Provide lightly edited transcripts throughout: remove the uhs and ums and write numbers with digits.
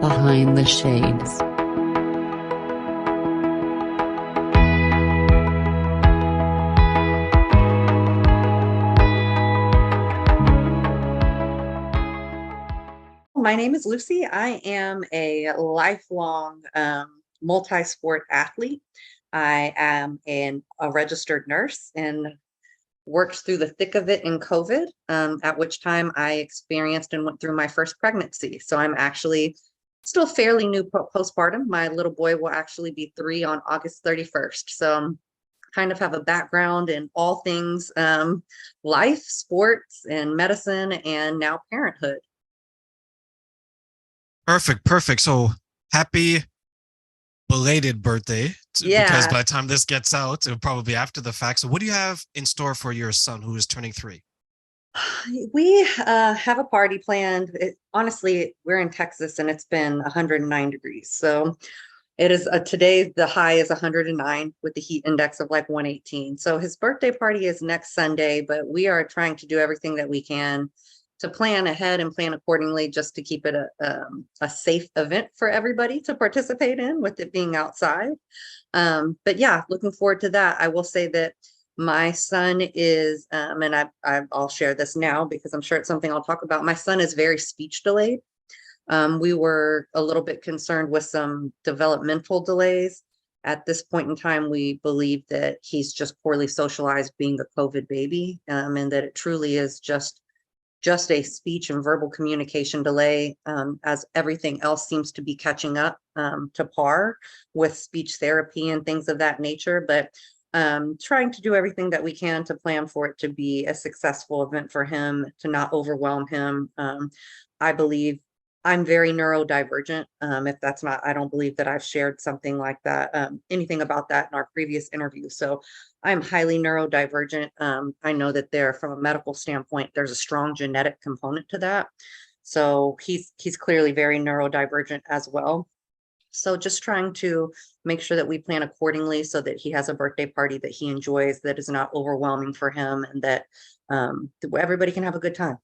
Behind the Shades. My name is Lucy. I am a lifelong multi-sport athlete. I am a registered nurse and worked through the thick of it in COVID, at which time I experienced and went through my first pregnancy. So I'm actually still fairly new postpartum. My little boy will actually be 3 on August 31st. So kind of have a background in all things life, sports, and medicine, and now parenthood. Perfect, perfect. So happy belated birthday because Yeah, by the time this gets out, it'll probably be after the fact. So, what do you have in store for your son who is turning 3? we have a party planned. Honestly, we're in Texas and it's been 109 degrees. So it is today, the high is 109 with the heat index of like 118. So his birthday party is next Sunday, but we are trying to do everything that we can to plan ahead and plan accordingly just to keep it a safe event for everybody to participate in, with it being outside. But yeah, looking forward to that. I will say that my son is, and I'll share this now because I'm sure it's something I'll talk about. My son is very speech delayed. We were a little bit concerned with some developmental delays. At this point in time, we believe that he's just poorly socialized being a COVID baby, and that it truly is just a speech and verbal communication delay, as everything else seems to be catching up to par with speech therapy and things of that nature. But trying to do everything that we can to plan for it to be a successful event for him, to not overwhelm him. I believe I'm very neurodivergent. If that's not, I don't believe that I've shared something like that, anything about that in our previous interview. So I'm highly neurodivergent. I know that from a medical standpoint, there's a strong genetic component to that. So he's clearly very neurodivergent as well. So just trying to make sure that we plan accordingly so that he has a birthday party that he enjoys, that is not overwhelming for him, and that everybody can have a good time.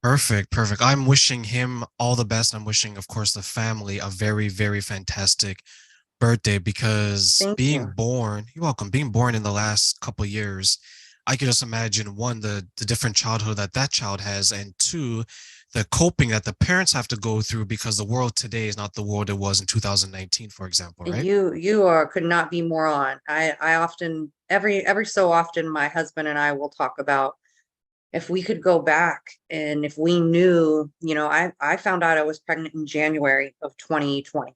Perfect, perfect. I'm wishing him all the best. I'm wishing, of course, the family a very, very fantastic birthday because Thank being you. born, you're welcome, being born in the last couple of years, I can just imagine one, the different childhood that that child has, and two, the coping that the parents have to go through because the world today is not the world it was in 2019, for example, right? You are could not be more on. I often every so often my husband and I will talk about if we could go back and if we knew, I found out I was pregnant in January of 2020.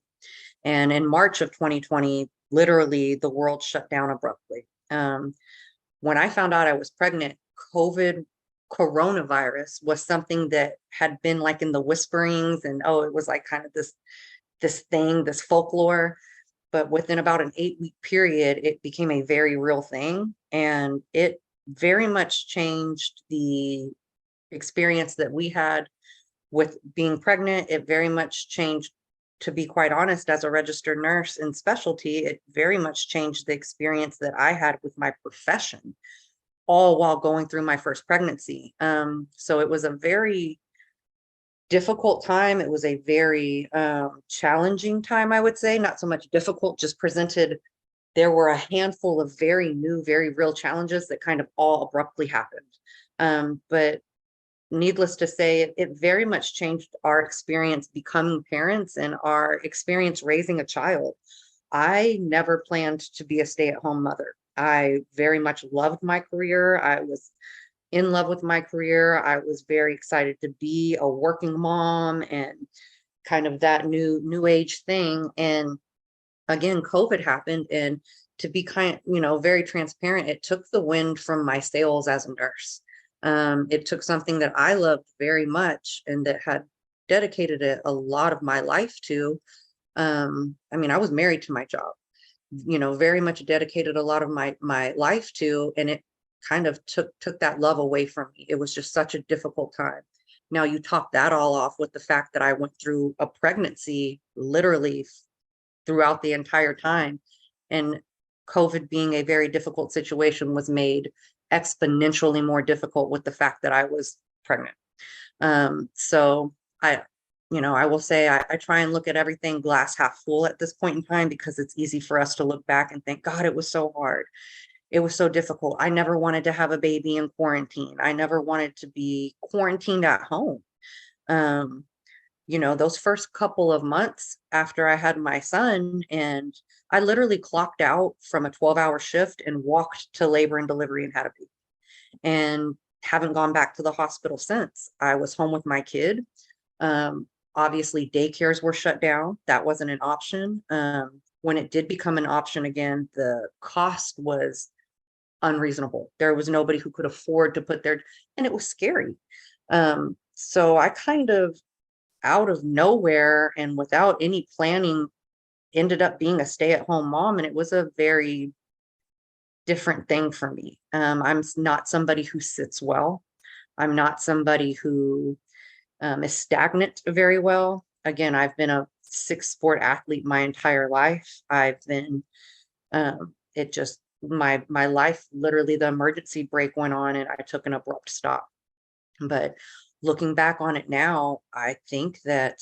And in March of 2020, literally the world shut down abruptly. When I found out I was pregnant, COVID coronavirus was something that had been like in the whisperings, and oh, it was like kind of this thing, this folklore. But within about an 8-week period, it became a very real thing. And it very much changed the experience that we had with being pregnant. It very much changed, to be quite honest, as a registered nurse in specialty, it very much changed the experience that I had with my profession, all while going through my first pregnancy. So it was a very difficult time. It was a very challenging time, I would say. Not so much difficult, just presented. There were a handful of very new, very real challenges that kind of all abruptly happened. But needless to say, it very much changed our experience becoming parents and our experience raising a child. I never planned to be a stay-at-home mother. I very much loved my career. I was in love with my career. I was very excited to be a working mom and kind of that new age thing. And again, COVID happened, and to be very transparent, it took the wind from my sails as a nurse. It took something that I loved very much and that had dedicated a lot of my life to. I was married to my job, very much dedicated a lot of my life to, and it kind of took that love away from me. It was just such a difficult time. Now you top that all off with the fact that I went through a pregnancy literally throughout the entire time, and COVID being a very difficult situation was made exponentially more difficult with the fact that I was pregnant. So I I will say I try and look at everything glass half full at this point in time, because it's easy for us to look back and think, God, it was so hard. It was so difficult. I never wanted to have a baby in quarantine. I never wanted to be quarantined at home. Um, those first couple of months after I had my son, and I literally clocked out from a 12-hour shift and walked to labor and delivery and had a baby, and haven't gone back to the hospital since. I was home with my kid. Obviously, daycares were shut down. That wasn't an option. When it did become an option again, the cost was unreasonable. There was nobody who could afford to put their, and it was scary. So I kind of, out of nowhere and without any planning, ended up being a stay-at-home mom, and it was a very different thing for me. I'm not somebody who sits well. I'm not somebody who is stagnant very well. Again, I've been a 6-sport athlete my entire life. I've been, it just, my life, literally the emergency brake went on and I took an abrupt stop. But looking back on it now, I think that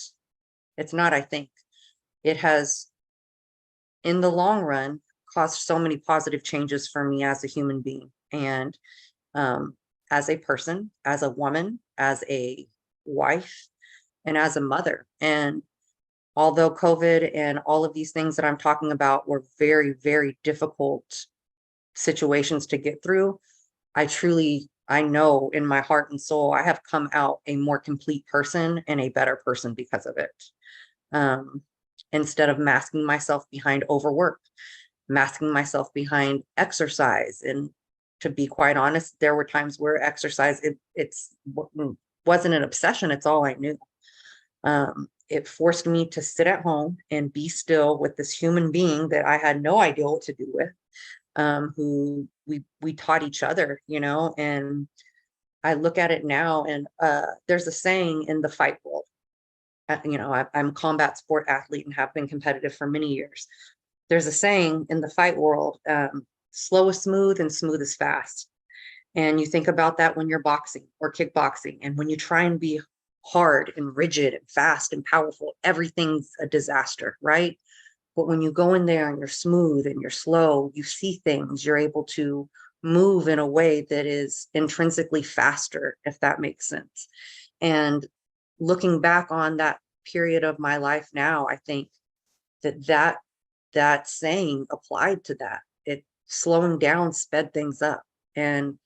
it has, in the long run, caused so many positive changes for me as a human being, and as a person, as a woman, as a wife, and as a mother. And although COVID and all of these things that I'm talking about were very, very difficult situations to get through, I know in my heart and soul, I have come out a more complete person and a better person because of it. Instead of masking myself behind overwork, masking myself behind exercise. And to be quite honest, there were times where exercise, it wasn't an obsession. It's all I knew. It forced me to sit at home and be still with this human being that I had no idea what to do with, who we taught each other, and I look at it now, and there's a saying in the fight world. I'm a combat sport athlete and have been competitive for many years. There's a saying in the fight world, slow is smooth and smooth is fast. And you think about that when you're boxing or kickboxing, and when you try and be hard and rigid and fast and powerful, everything's a disaster, right? But when you go in there and you're smooth and you're slow, you see things, you're able to move in a way that is intrinsically faster, if that makes sense. And looking back on that period of my life now, I think that saying applied to that. It slowing down sped things up, and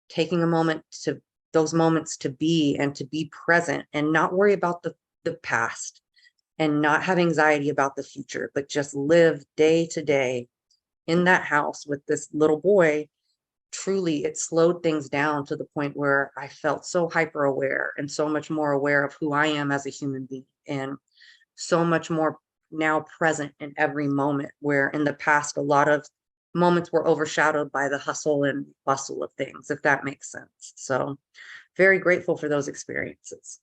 taking a moment to those moments to be and to be present and not worry about the past, and not have anxiety about the future, but just live day to day in that house with this little boy. Truly, it slowed things down to the point where I felt so hyper aware and so much more aware of who I am as a human being, and so much more now present in every moment, where in the past, a lot of moments were overshadowed by the hustle and bustle of things, if that makes sense. So very grateful for those experiences.